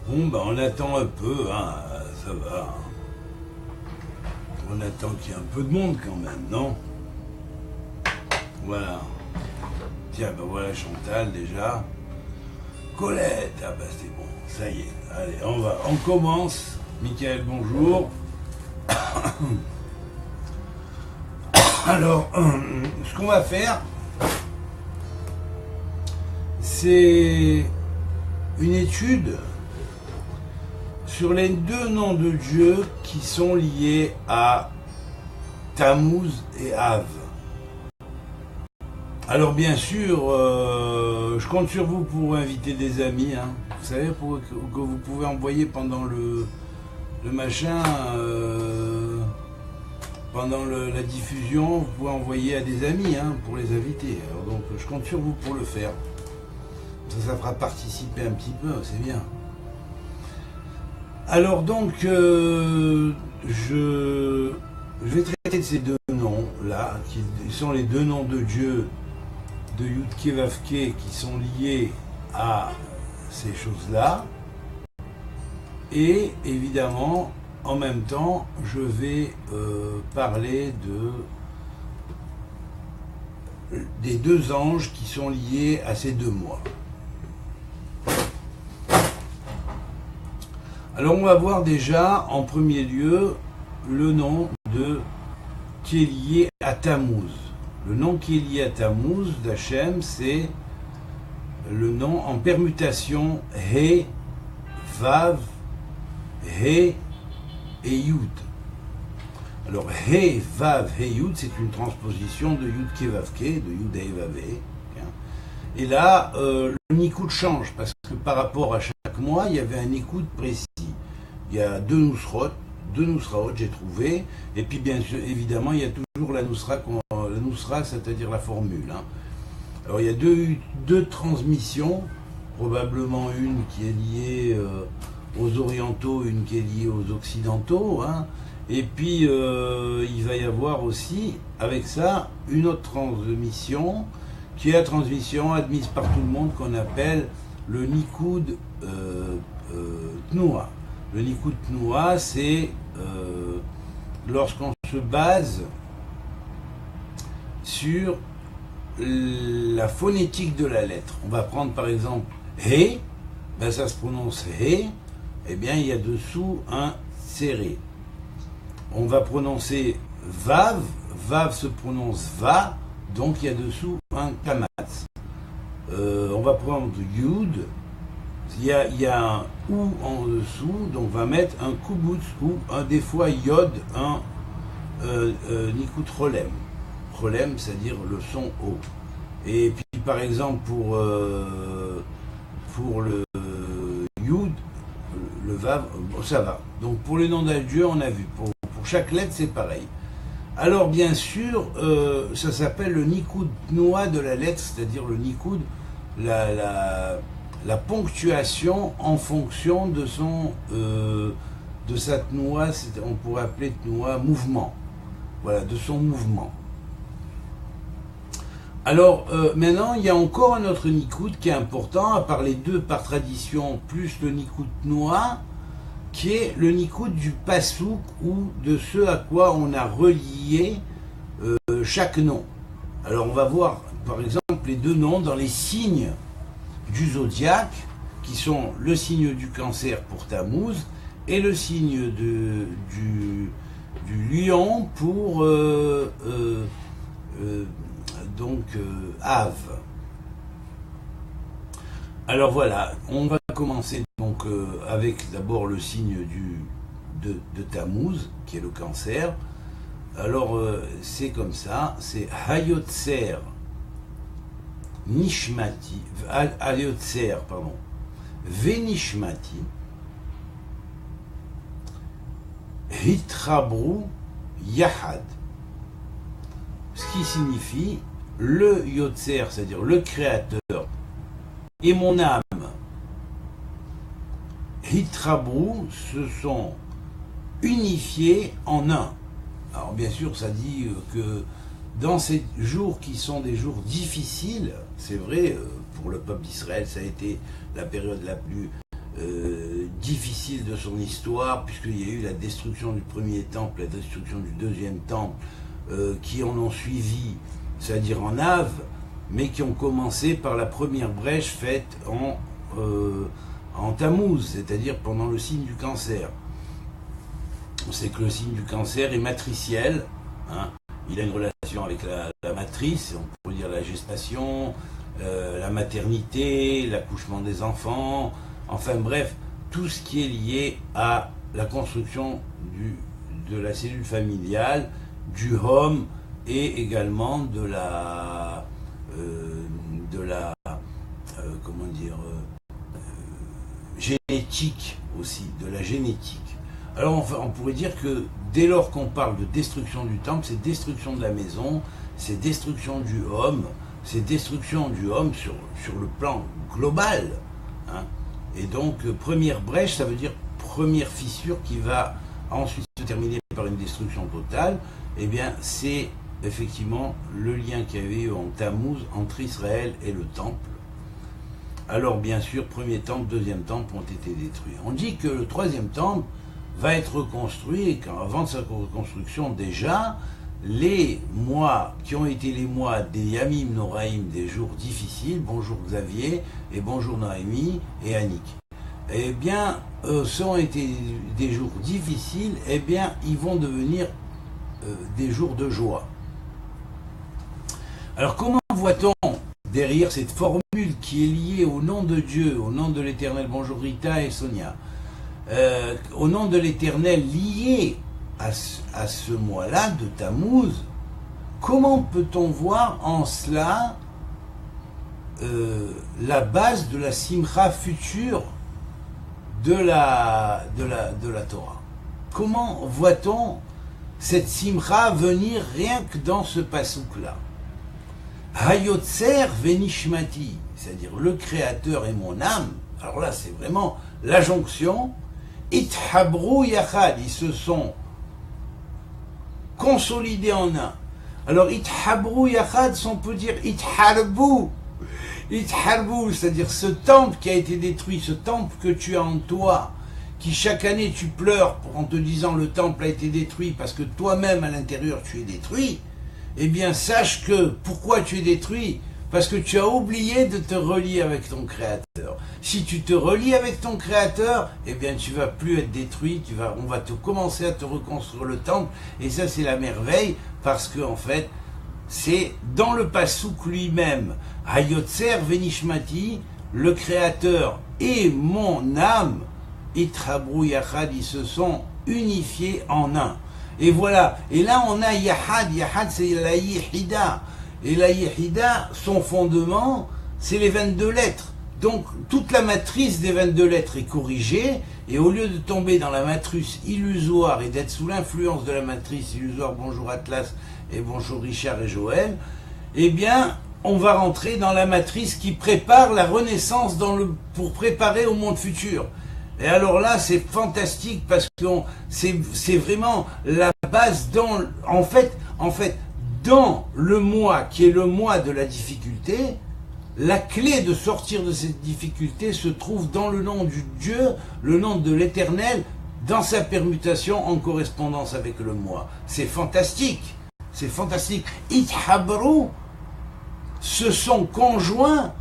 Bon, ben on attend un peu, hein, ça va. On attend qu'il y ait un peu de monde quand même, non? Voilà. Tiens, ben voilà Chantal déjà. Colette, ah ben c'est bon, ça y est. Allez, on commence. Michael, bonjour. Alors, ce qu'on va faire, c'est une étude sur les deux noms de Dieu qui sont liés à Tammuz et Av. Alors bien sûr, je compte sur vous pour inviter des amis, hein. Vous savez, que vous pouvez envoyer pendant le machin, pendant la diffusion, vous pouvez envoyer à des amis, hein, pour les inviter. Alors donc je compte sur vous pour le faire. Ça fera participer un petit peu, c'est bien. Alors donc, je vais traiter de ces deux noms là, qui sont les deux noms de Dieu de Yudke Vavke qui sont liés à ces choses-là. Et évidemment, en même temps, je vais parler des deux anges qui sont liés à ces deux mois. Alors on va voir déjà en premier lieu le nom qui est lié à Tammuz. Le nom qui est lié à Tammuz d'Hachem, c'est le nom en permutation He, Vav, He et Yud. Alors He, Vav, He, Yud, c'est une transposition de Yud Kevavke, de Yud He, Vav, He. Et là, le Nikoud change, parce que par rapport à chaque mois, il y avait un Nikoud précis. Il y a deux Nusraot, j'ai trouvé, et puis bien sûr, évidemment, il y a toujours la Nusra, c'est-à-dire la formule. Hein. Alors il y a deux transmissions, probablement une qui est liée aux orientaux, une qui est liée aux occidentaux, hein. Et puis il va y avoir aussi, avec ça, une autre transmission, qui est la transmission admise par tout le monde, qu'on appelle le Nikoud Tnoua. Le Nikoud Tnoua, c'est lorsqu'on se base sur la phonétique de la lettre. On va prendre par exemple He, ben ça se prononce He, et bien il y a dessous un serré. On va prononcer Vav, Vav se prononce Va, donc il y a dessous un kamatz. On va prendre Yud, il y a un ou en dessous, donc on va mettre un kubutz ou des fois Yod, un Nikut Rolem. Rolem, c'est-à-dire le son haut. Et puis par exemple pour le Yud, le Vav, ça va. Donc pour le nom d'un Dieu, on a vu. Pour chaque lettre, c'est pareil. Alors bien sûr, ça s'appelle le Nikoud Tnoua de la lettre, c'est-à-dire le Nikoud, la ponctuation en fonction de sa Tnoua, on pourrait appeler Tnoua mouvement, voilà, de son mouvement. Alors maintenant, il y a encore un autre Nikoud qui est important, à part les deux par tradition, plus le Nikoud Tnoua, qui est le Nikoud du Passouk ou de ce à quoi on a relié chaque nom. Alors on va voir par exemple les deux noms dans les signes du zodiaque, qui sont le signe du Cancer pour Tammuz et le signe du Lion pour Av. Alors voilà, on va commencer donc avec d'abord le signe de Tammuz, qui est le Cancer. Alors c'est comme ça, c'est Hayotzer Nishmati, Hayotzer, pardon, Venishmati, Hitrabru Yahad. Ce qui signifie le Yotzer, c'est-à-dire le Créateur, et mon âme. Hitrabru se sont unifiés en un. Alors bien sûr, ça dit que dans ces jours qui sont des jours difficiles, c'est vrai, pour le peuple d'Israël, ça a été la période la plus difficile de son histoire, puisqu'il y a eu la destruction du premier temple, la destruction du deuxième temple, qui en ont suivi, c'est-à-dire en Av, mais qui ont commencé par la première brèche faite en Tammuz, c'est-à-dire pendant le signe du Cancer. On sait que le signe du Cancer est matriciel, hein. Il a une relation avec la matrice, on pourrait dire la gestation, la maternité, l'accouchement des enfants, enfin bref, tout ce qui est lié à la construction de la cellule familiale, du home et également de la comment dire, génétique aussi, de la génétique. Alors enfin, on pourrait dire que dès lors qu'on parle de destruction du temple, c'est destruction de la maison, c'est destruction du home, c'est destruction du home sur le plan global, hein. Et donc première brèche, ça veut dire première fissure qui va ensuite se terminer par une destruction totale. Eh bien c'est effectivement le lien qu'il y avait eu en Tammuz entre Israël et le temple. Alors bien sûr, premier temple, deuxième temple ont été détruits. On dit que le troisième temple va être reconstruit et qu'avant de sa reconstruction déjà, les mois qui ont été les mois des Yamim Noraïm, des jours difficiles, bonjour Xavier et bonjour Noémie et Annick, eh bien, ça ont été des jours difficiles, eh bien, ils vont devenir des jours de joie. Alors comment voit-on derrière cette formule qui est liée au nom de Dieu, au nom de l'Éternel, bonjour Rita et Sonia, au nom de l'Éternel lié à ce mois-là de Tammuz, comment peut-on voir en cela la base de la simcha future de la Torah? Comment voit-on cette simcha venir rien que dans ce pasouk-là? Hayotzer venishmati, c'est-à-dire le Créateur et mon âme. Alors là, c'est vraiment la jonction. Ithabru yachad, ils se sont consolidés en un. Alors ithabru yachad, on peut dire itharbu, c'est-à-dire ce temple qui a été détruit, ce temple que tu as en toi, qui chaque année tu pleures en te disant le temple a été détruit parce que toi-même à l'intérieur tu es détruit. Eh bien sache que pourquoi tu es détruit? Parce que tu as oublié de te relier avec ton Créateur. Si tu te relies avec ton Créateur, eh bien tu vas plus être détruit, on va commencer à te reconstruire le temple, et ça c'est la merveille, parce que en fait, c'est dans le pasouk lui-même, Hayotzer venishmati, le Créateur et mon âme, Itrabru yachad, ils se sont unifiés en un. Et voilà, et là on a Yahad c'est la Yehida. Et la Yehida, son fondement, c'est les 22 lettres. Donc toute la matrice des 22 lettres est corrigée, et au lieu de tomber dans la matrice illusoire et d'être sous l'influence de la matrice illusoire, bonjour Atlas et bonjour Richard et Joël, eh bien on va rentrer dans la matrice qui prépare la renaissance pour préparer au monde futur. Et alors là, c'est fantastique parce que c'est vraiment la base en fait, dans le mois qui est le mois de la difficulté, la clé de sortir de cette difficulté se trouve dans le nom du Dieu, le nom de l'Éternel, dans sa permutation en correspondance avec le mois. C'est fantastique, c'est fantastique. Ithabru se sont conjoints.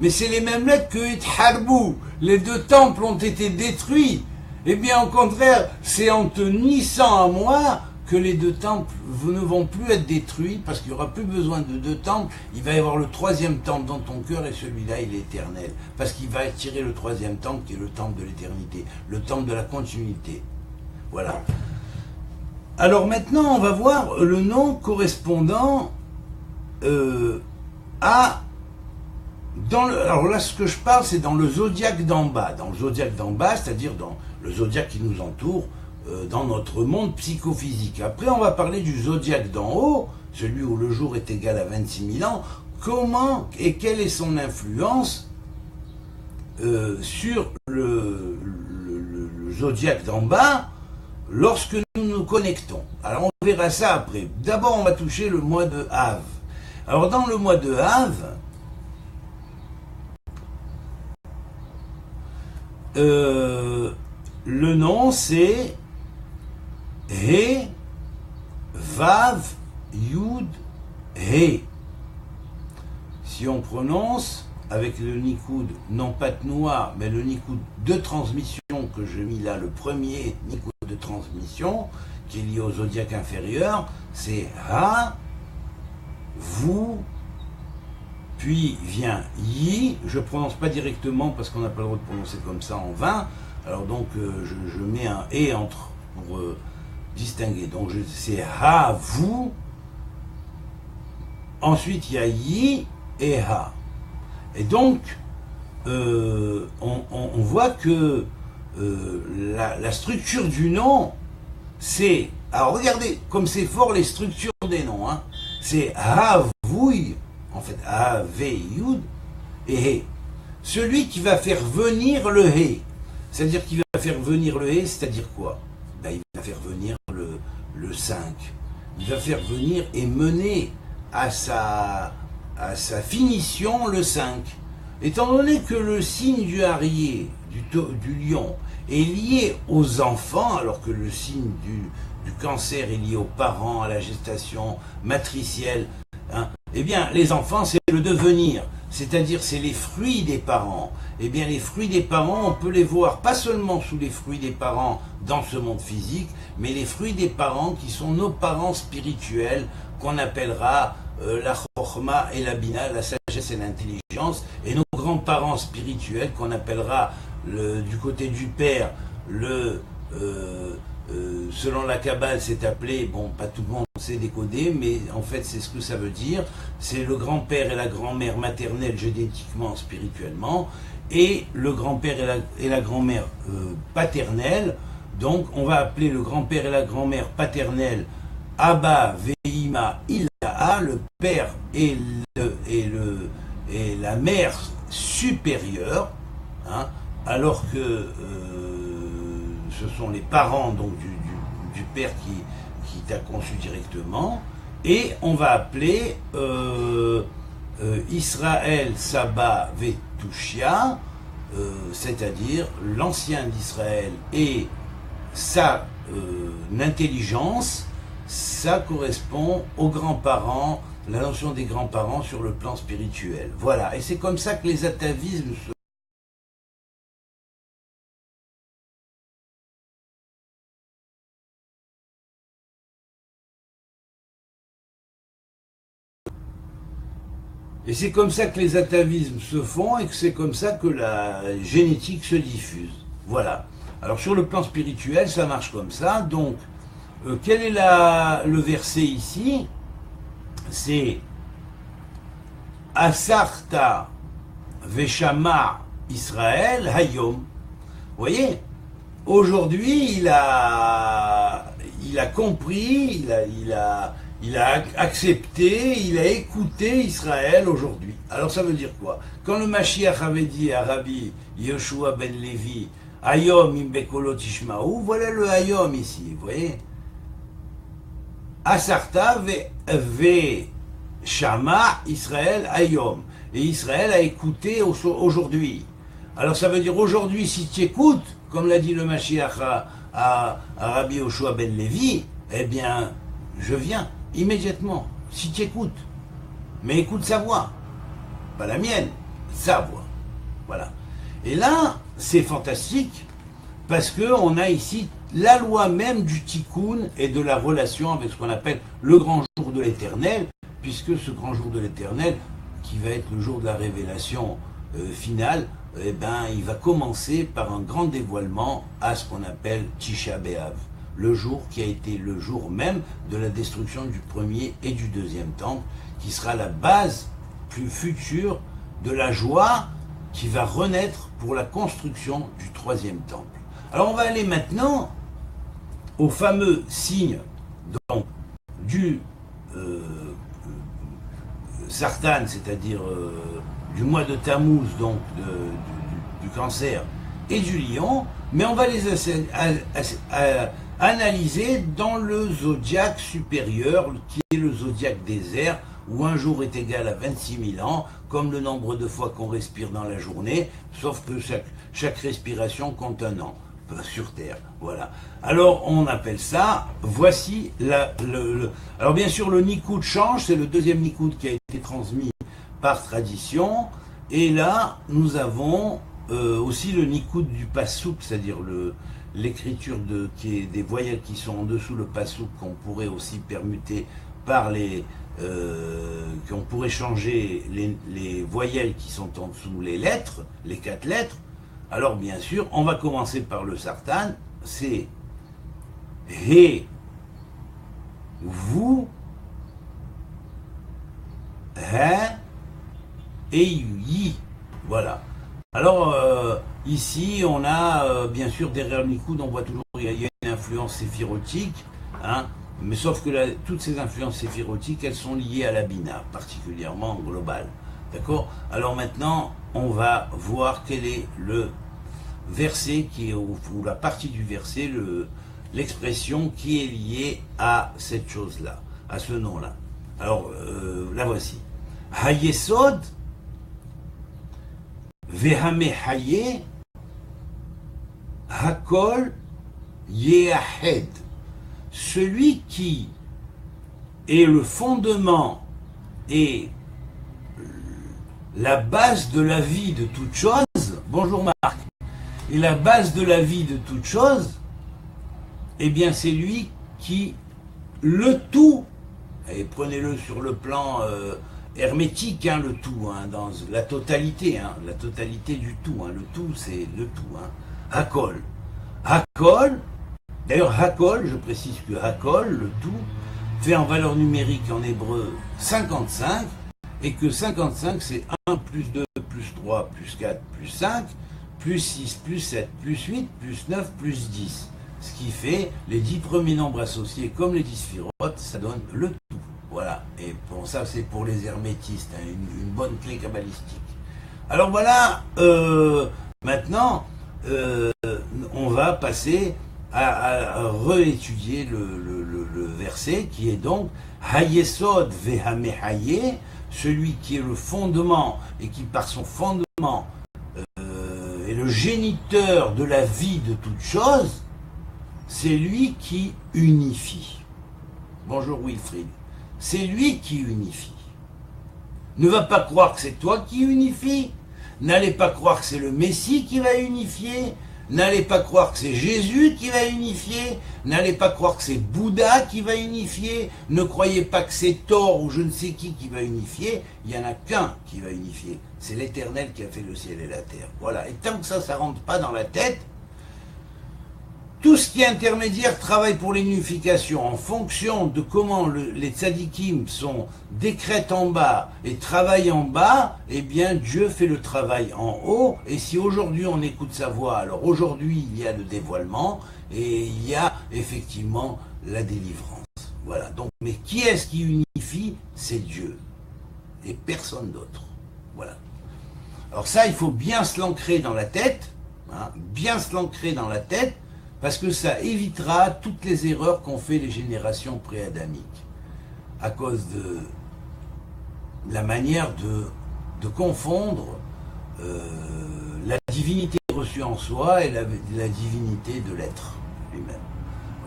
Mais c'est les mêmes lettres que Itharbu. Les deux temples ont été détruits. Eh bien, au contraire, c'est en te unissant à moi que les deux temples ne vont plus être détruits, parce qu'il n'y aura plus besoin de deux temples. Il va y avoir le troisième temple dans ton cœur, et celui-là, il est éternel. Parce qu'il va attirer le troisième temple, qui est le temple de l'éternité, le temple de la continuité. Voilà. Alors maintenant, on va voir le nom correspondant à... alors là, ce que je parle, c'est dans le zodiaque d'en bas. Dans le zodiaque d'en bas, c'est-à-dire dans le zodiaque qui nous entoure, dans notre monde psychophysique. Après, on va parler du zodiaque d'en haut, celui où le jour est égal à 26 000 ans. Comment et quelle est son influence sur le zodiaque d'en bas lorsque nous nous connectons? Alors, on verra ça après. D'abord, on va toucher le mois de Av. Alors, dans le mois de Av, le nom c'est He, Vav, Yud, He. Si on prononce avec le Nikoud, non pas de noir, mais le Nikoud de transmission que j'ai mis là, le premier Nikoud de transmission, qui est lié au zodiaque inférieur, c'est Ha, Vous, puis vient Yi. Je ne prononce pas directement parce qu'on n'a pas le droit de prononcer comme ça en vain. Alors donc je mets un E entre pour distinguer. Donc c'est Ha, Vous. Ensuite il y a Yi et Ha. Et donc on voit que la structure du nom, c'est... Alors regardez, comme c'est fort les structures des noms, hein, c'est Havouy, en fait, Yud et He. Celui qui va faire venir le He, c'est-à-dire qu'il va faire venir le He, c'est-à-dire quoi? Ben, il va faire venir le 5. Il va faire venir et mener à sa finition le 5. Étant donné que le signe du Arié, du lion, est lié aux enfants, alors que le signe du cancer est lié aux parents, à la gestation matricielle, hein, eh bien, les enfants, c'est le devenir, c'est-à-dire c'est les fruits des parents. Eh bien, les fruits des parents, on peut les voir pas seulement sous les fruits des parents dans ce monde physique, mais les fruits des parents qui sont nos parents spirituels, qu'on appellera la chokhma et la bina, la sagesse et l'intelligence, et nos grands-parents spirituels qu'on appellera du côté du père, selon la Kabbale c'est appelé, bon pas tout le monde sait décoder, mais en fait c'est ce que ça veut dire, c'est le grand-père et la grand-mère maternelle génétiquement, spirituellement, et le grand-père et la grand-mère paternelle. Donc on va appeler le grand-père et la grand-mère paternelle Abba Veima Ilaha, le père et la mère supérieure, hein, alors que ce sont les parents donc du père qui t'a conçu directement, et on va appeler Israël Saba Vetushia, c'est-à-dire l'ancien d'Israël et sa intelligence. Ça correspond aux grands-parents, la notion des grands-parents sur le plan spirituel. Voilà, et c'est comme ça que les atavismes se... Et c'est comme ça que les atavismes se font, et que c'est comme ça que la génétique se diffuse. Voilà. Alors sur le plan spirituel, ça marche comme ça. Donc, quel est le verset ici? C'est Asarta Veshama Israël Hayom. Vous voyez, aujourd'hui il a compris, il a accepté, il a écouté Israël aujourd'hui. Alors ça veut dire quoi? Quand le Mashiach avait dit à Rabbi Yoshua ben Levi, Hayom imbekolo tishmaou, voilà le Hayom ici, vous voyez? Asarta ve Shama Israël Hayom. Et Israël a écouté aujourd'hui. Alors ça veut dire aujourd'hui, si tu écoutes, comme l'a dit le Mashiach à Rabbi Yoshua ben Levi, eh bien, je viens immédiatement, si tu écoutes. Mais écoute sa voix, pas la mienne, sa voix. Voilà. Et là, c'est fantastique, parce qu'on a ici la loi même du tikkun et de la relation avec ce qu'on appelle le grand jour de l'éternel, puisque ce grand jour de l'éternel, qui va être le jour de la révélation finale, eh ben, il va commencer par un grand dévoilement à ce qu'on appelle Tisha B'Av, le jour qui a été le jour même de la destruction du premier et du deuxième temple, qui sera la base plus future de la joie qui va renaître pour la construction du troisième temple. Alors on va aller maintenant au fameux signe donc, du Sartan, c'est-à-dire du mois de Tammuz, donc du cancer, et du lion, mais on va les analyser dans le zodiaque supérieur, qui est le zodiaque des airs, où un jour est égal à 26 000 ans, comme le nombre de fois qu'on respire dans la journée, sauf que chaque respiration compte un an sur Terre. Voilà. Alors on appelle ça, voici alors bien sûr le Nikoud change, c'est le deuxième Nikoud qui a été transmis par tradition, et là nous avons aussi le Nikoud du Passouk, c'est-à-dire l'écriture des voyelles qui sont en dessous le Passouk, qu'on pourrait aussi permuter par qu'on pourrait changer les voyelles qui sont en dessous les lettres, les 4 lettres. Alors bien sûr, on va commencer par le sartan, c'est He, vous, He et Yi. Voilà. Alors ici, on a bien sûr derrière le Nikoud, on voit toujours il y a une influence séphirotique, hein, mais sauf que toutes ces influences séphirotiques, elles sont liées à la Bina, particulièrement globale. D'accord? Alors maintenant, on va voir quel est le verset ou la partie du verset, l'expression qui est liée à cette chose-là, à ce nom-là. Alors, la voici. Hayesod Vehame Haye Hakol Yeahed. Celui qui est le fondement et la base de la vie de toute chose, bonjour Marc, et la base de la vie de toute chose, eh bien c'est lui qui, le tout, et prenez-le sur le plan hermétique, hein, le tout, hein, dans la totalité du tout, hein, le tout c'est le tout, hein. Hakol. Hakol, d'ailleurs Hakol, je précise que Hakol, le tout, fait en valeur numérique en hébreu 55, et que 55 c'est 1 plus 2 plus 3 plus 4 plus 5 plus 6 plus 7 plus 8 plus 9 plus 10. Ce qui fait les 10 premiers nombres associés comme les 10 sphirotes, ça donne le tout. Voilà. Et bon, ça c'est pour les hermétistes, hein, une bonne clé kabbalistique. Alors voilà, maintenant on va passer à réétudier le verset qui est donc Hayesod Vehamehaye, celui qui est le fondement et qui par son fondement est le géniteur de la vie de toute chose, c'est lui qui unifie. Bonjour Wilfried. C'est lui qui unifie. Ne va pas croire que c'est toi qui unifie. N'allez pas croire que c'est le Messie qui va unifier. N'allez pas croire que c'est Jésus qui va unifier. N'allez pas croire que c'est Bouddha qui va unifier. Ne croyez pas que c'est Thor ou je ne sais qui va unifier. Il n'y en a qu'un qui va unifier. C'est l'Éternel qui a fait le ciel et la terre. Voilà. Et tant que ça ne rentre pas dans la tête, tout ce qui est intermédiaire travaille pour l'unification. En fonction de comment les tzadikim décrètent en bas et travaillent en bas, eh bien Dieu fait le travail en haut. Et si aujourd'hui on écoute sa voix, alors aujourd'hui il y a le dévoilement et il y a effectivement la délivrance. Voilà. Donc, mais qui est-ce qui unifie? C'est Dieu et personne d'autre. Voilà. Alors ça, il faut bien se l'ancrer dans la tête, hein, bien se l'ancrer dans la tête, parce que ça évitera toutes les erreurs qu'ont fait les générations pré-adamiques, à cause de la manière de confondre la divinité reçue en soi et la divinité de l'être lui-même.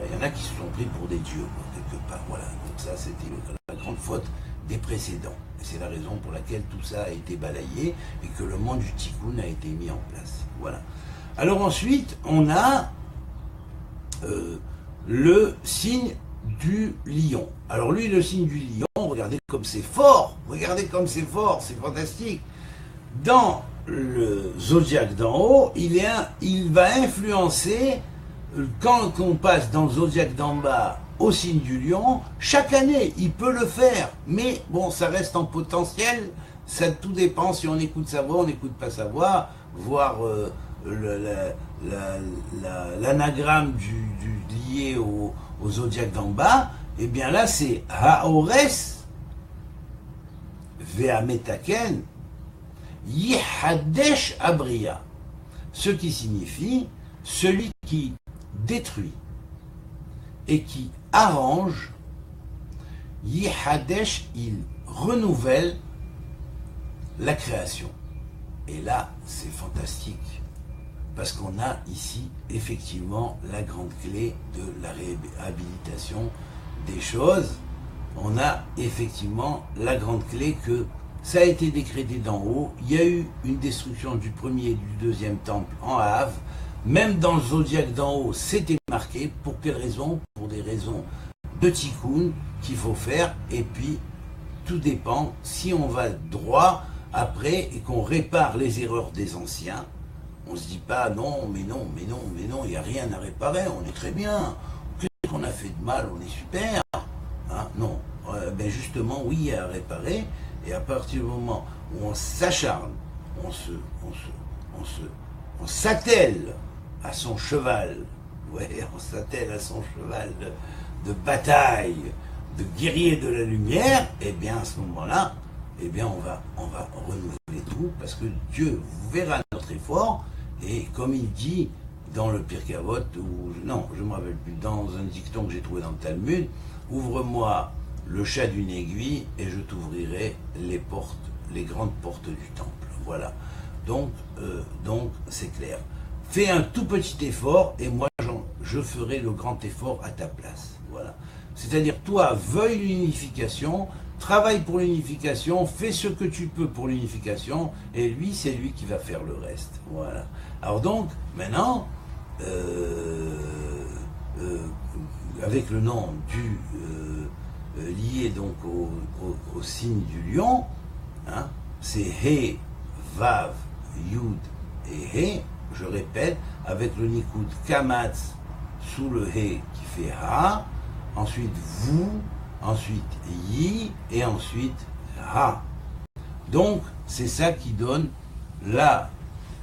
Il y en a qui se sont pris pour des dieux, quelque part. Voilà. Donc ça, c'était la grande faute des précédents. Et c'est la raison pour laquelle tout ça a été balayé et que le monde du tikkun a été mis en place. Voilà. Alors ensuite, on a le signe du lion. Alors lui, le signe du lion, regardez comme c'est fort, c'est fantastique. Dans le zodiaque d'en haut, il va influencer, quand on passe dans le zodiaque d'en bas au signe du lion, chaque année, il peut le faire, mais bon, ça reste en potentiel, ça tout dépend si on écoute sa voix, on n'écoute pas sa voix, voire l'anagramme lié au zodiaque d'en bas, et bien là c'est Haores Ve'ametaken Yihadesh Abria, ce qui signifie celui qui détruit et qui arrange. Yihadesh, il renouvelle la création. Et là, c'est fantastique, parce qu'on a ici effectivement la grande clé de la réhabilitation des choses. On a effectivement la grande clé que ça a été décrété d'en haut. Il y a eu une destruction du premier et du deuxième temple en Hav. Même dans le zodiaque d'en haut, c'était marqué. Pour quelles raisons? Pour des raisons de tikkun qu'il faut faire. Et puis, tout dépend. Si on va droit après et qu'on répare les erreurs des anciens, on ne se dit pas non, mais non, mais non, mais non, il n'y a rien à réparer, on est très bien. Qu'est-ce qu'on a fait de mal? On est super. Hein, non. Ben justement, oui, il y a à réparer. Et à partir du moment où on s'acharne, on s'attelle à son cheval, ouais, on s'attelle à son cheval de bataille, de guerrier de la lumière, et bien à ce moment-là, eh bien on va renouveler tout, parce que Dieu verra notre effort, et comme il dit dans le Pirkei Avot, ou non, je ne me rappelle plus, dans un dicton que j'ai trouvé dans le Talmud, ouvre-moi le chat d'une aiguille et je t'ouvrirai les portes, les grandes portes du temple. Voilà. Donc c'est clair. Fais un tout petit effort et moi je ferai le grand effort à ta place. Voilà. C'est-à-dire toi, veuille l'unification, travaille pour l'unification, fais ce que tu peux pour l'unification et lui, c'est lui qui va faire le reste. Voilà. Alors donc, maintenant, avec le nom du lié donc au signe du lion, hein, c'est He, Vav, Yud et He, je répète, avec le Nikoud Kamatz sous le He qui fait Ha, ensuite Vous, ensuite Yi et ensuite Ha. Donc c'est ça qui donne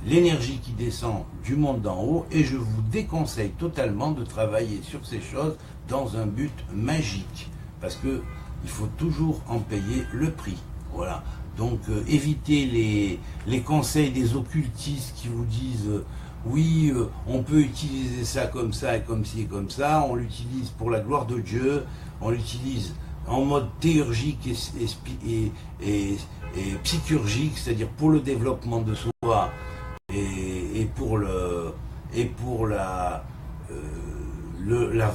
l'énergie qui descend du monde d'en haut, et je vous déconseille totalement de travailler sur ces choses dans un but magique. Parce que il faut toujours en payer le prix. Voilà. Donc évitez les conseils des occultistes qui vous disent oui, on peut utiliser ça comme ça et comme ci et comme ça, on l'utilise pour la gloire de Dieu, on l'utilise en mode théurgique et psychurgique, c'est-à-dire pour le développement de soi et pour la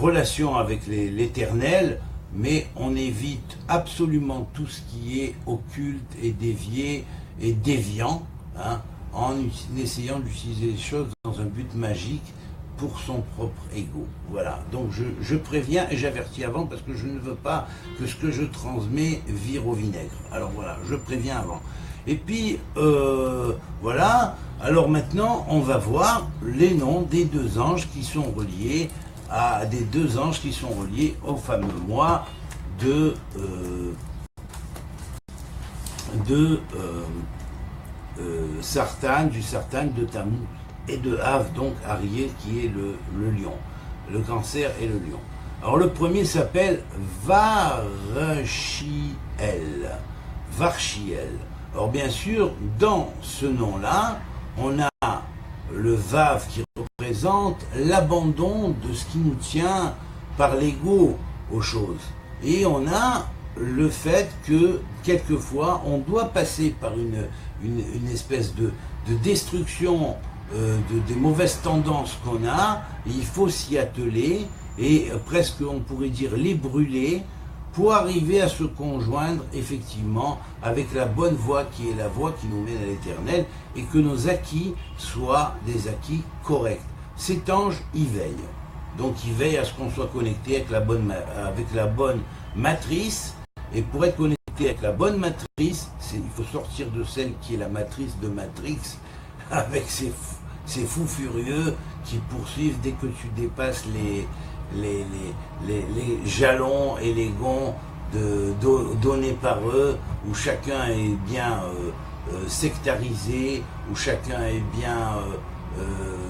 relation avec l'éternel. Mais on évite absolument tout ce qui est occulte et dévié et déviant, hein, en essayant d'utiliser les choses dans un but magique pour son propre ego. Voilà, donc je préviens et j'avertis avant, parce que je ne veux pas que ce que je transmets vire au vinaigre. Alors voilà, je préviens avant. Et puis, voilà, alors maintenant, on va voir les noms des deux anges qui sont reliés des deux anges qui sont reliés au fameux mois de Sartan, du Sartan, de Tammuz et de Av, donc Arié, qui est le lion, le cancer et le lion. Alors le premier s'appelle Varchiel. Alors bien sûr, dans ce nom-là, on a le Vav qui représente l'abandon de ce qui nous tient par l'ego aux choses. Et on a le fait que quelquefois on doit passer par une espèce de destruction des mauvaises tendances qu'on a, et il faut s'y atteler et presque on pourrait dire les brûler pour arriver à se conjoindre effectivement avec la bonne voie qui est la voie qui nous mène à l'éternel, et que nos acquis soient des acquis corrects. Cet ange y veille. Donc il veille à ce qu'on soit connecté avec la bonne matrice, et pour être connecté avec la bonne matrice, il faut sortir de celle qui est la matrice de Matrix, avec ces fous furieux qui poursuivent dès que tu dépasses les jalons et les gonds donnés par eux, où chacun est bien sectarisé, où chacun est bien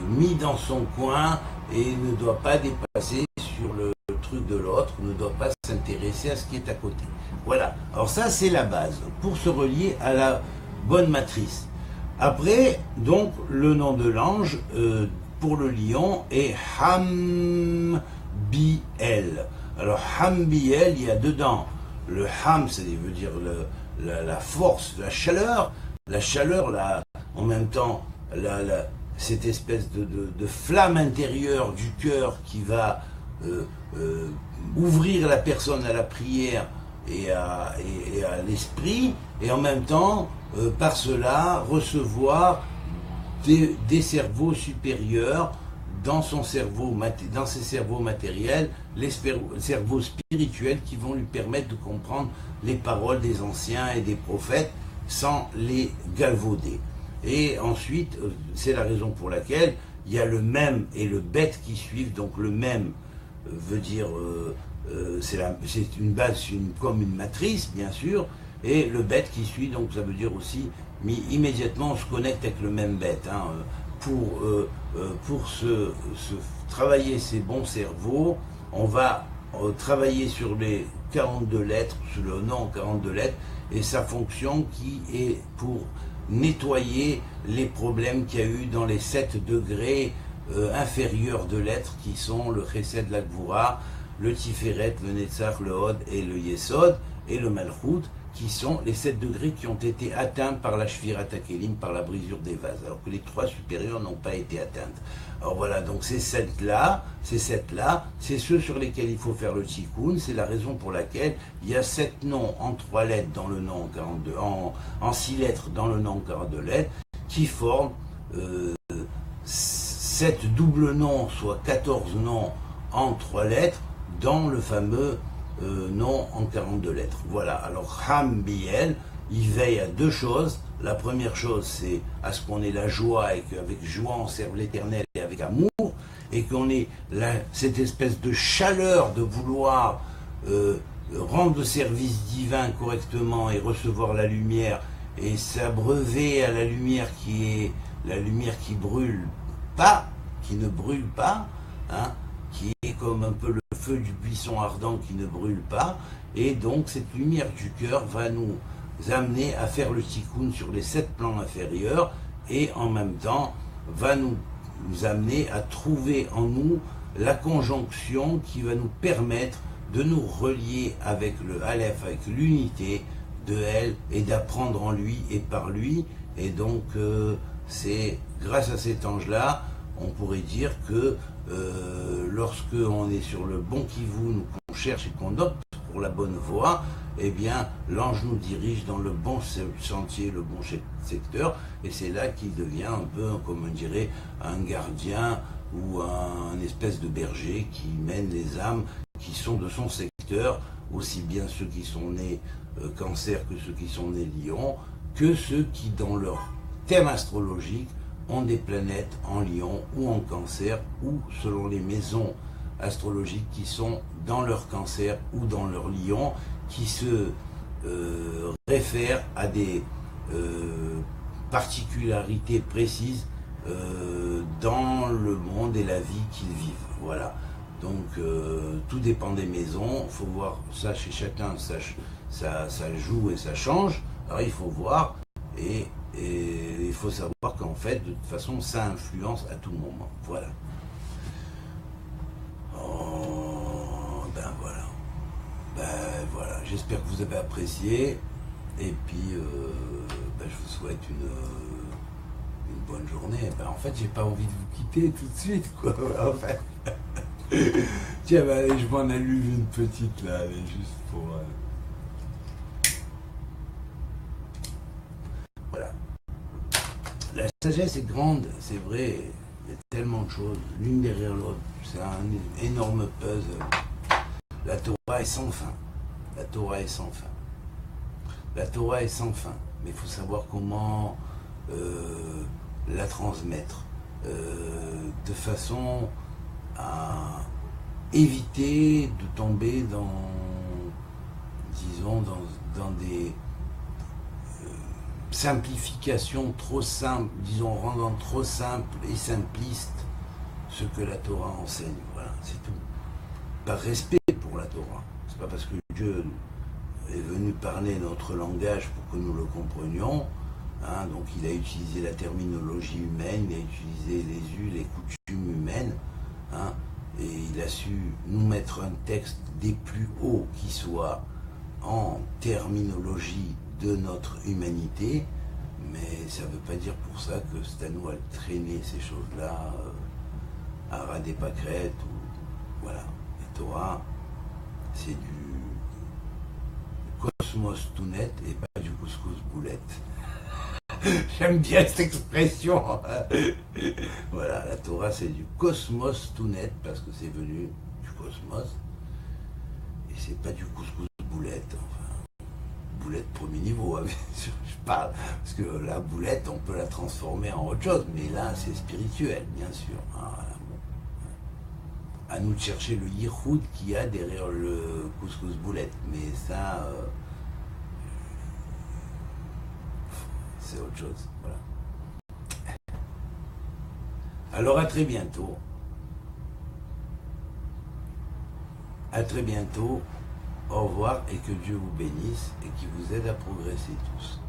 mis dans son coin et ne doit pas dépasser sur le truc de l'autre, ne doit pas s'intéresser à ce qui est à côté. Voilà, alors ça c'est la base, pour se relier à la bonne matrice. Après, donc, le nom de l'ange pour le lion est Hambiel. Alors Hambiel, il y a dedans le Ham, ça veut dire la force, la chaleur, la chaleur, en même temps, cette espèce de flamme intérieure du cœur qui va ouvrir la personne à la prière et à l'esprit, et en même temps, par cela, recevoir des cerveaux supérieurs dans ses cerveaux matériels, les cerveaux spirituels qui vont lui permettre de comprendre les paroles des anciens et des prophètes sans les galvauder. Et ensuite, c'est la raison pour laquelle il y a le même et le bête qui suivent. Donc le même veut dire, c'est une base comme une matrice, bien sûr, et le bête qui suit, donc ça veut dire aussi, mais immédiatement on se connecte avec le même bête. Pour travailler ces bons cerveaux, on va travailler sur les 42 lettres, sur le nom en 42 lettres, et sa fonction qui est pour nettoyer les problèmes qu'il y a eu dans les 7 degrés inférieurs de l'être qui sont le Chesed, la Gvura, le Tiferet, le Netzach, le Hod et le Yesod et le Malchut, qui sont les 7 degrés qui ont été atteints par la Shvirat HaKelim, par la brisure des vases, alors que les 3 supérieurs n'ont pas été atteintes. Alors voilà, donc ces 7-là, c'est ceux sur lesquels il faut faire le tikkun. C'est la raison pour laquelle il y a 7 noms en 3 lettres dans le nom en 42, en 6 lettres dans le nom en 42 lettres, qui forment 7 doubles noms, soit 14 noms en 3 lettres, dans le fameux nom en 42 lettres. Voilà, alors Ham Biel, il veille à 2 choses. La première chose, c'est à ce qu'on ait la joie et qu'avec joie on serve l'Éternel et avec amour, et qu'on ait cette espèce de chaleur de vouloir rendre le service divin correctement et recevoir la lumière et s'abreuver à la lumière qui est la lumière qui brûle pas, qui ne brûle pas, hein, qui est comme un peu le feu du buisson ardent qui ne brûle pas, et donc cette lumière du cœur va nous amener à faire le tikkun sur les 7 plans inférieurs, et en même temps va nous amener à trouver en nous la conjonction qui va nous permettre de nous relier avec le Aleph, avec l'unité de elle, et d'apprendre en lui et par lui. Et donc c'est grâce à cet ange-là, on pourrait dire que lorsque on est sur le bon kivun, nous qu'on cherche et qu'on opte pour la bonne voie, eh bien l'ange nous dirige dans le bon sentier, le bon secteur, et c'est là qu'il devient un peu, comme on dirait, un gardien ou un espèce de berger qui mène les âmes qui sont de son secteur, aussi bien ceux qui sont nés Cancer que ceux qui sont nés Lion, que ceux qui dans leur thème astrologique ont des planètes en Lion ou en Cancer, ou selon les maisons astrologiques qui sont dans leur Cancer ou dans leur Lion, qui se réfèrent à des particularités précises dans le monde et la vie qu'ils vivent. Voilà. Donc tout dépend des maisons, il faut voir ça chez chacun, ça joue et ça change. Alors il faut voir, et il faut savoir qu'en fait, de toute façon, ça influence à tout moment. Voilà. Oh, ben voilà. Ben voilà, j'espère que vous avez apprécié, et puis ben, je vous souhaite une bonne journée. Ben, en fait, j'ai pas envie de vous quitter tout de suite, quoi, en fait. Tiens, ben, allez, je m'en allume une petite, là, allez, juste pour... Voilà. La sagesse est grande, c'est vrai, il y a tellement de choses, l'une derrière l'autre, c'est un énorme puzzle. La Torah est sans fin. La Torah est sans fin. La Torah est sans fin. Mais il faut savoir comment la transmettre de façon à éviter de tomber dans, disons, dans des simplifications trop simples, disons, rendant trop simple et simpliste ce que la Torah enseigne. Voilà, c'est tout. Par respect pour la Torah. C'est pas parce que Dieu est venu parler notre langage pour que nous le comprenions, hein, donc il a utilisé la terminologie humaine, il a utilisé les us, les coutumes humaines, hein, et il a su nous mettre un texte des plus hauts qui soit en terminologie de notre humanité, Mais ça ne veut pas dire pour ça que c'est à nous à traîner ces choses-là à ras des pâquerettes. Voilà. La Torah, c'est du cosmos tout net et pas du couscous boulette. J'aime bien cette expression. Voilà, la Torah c'est du cosmos tout net parce que c'est venu du cosmos et c'est pas du couscous boulette. Enfin, boulette premier niveau, hein, bien sûr, je parle. Parce que la boulette, on peut la transformer en autre chose, mais là c'est spirituel, bien sûr. Hein, voilà, bon. À nous de chercher le yichoud qu'il y a derrière le couscous boulette, mais ça. C'est autre chose, voilà. Alors à très bientôt. À très bientôt. Au revoir et que Dieu vous bénisse et qu'il vous aide à progresser tous.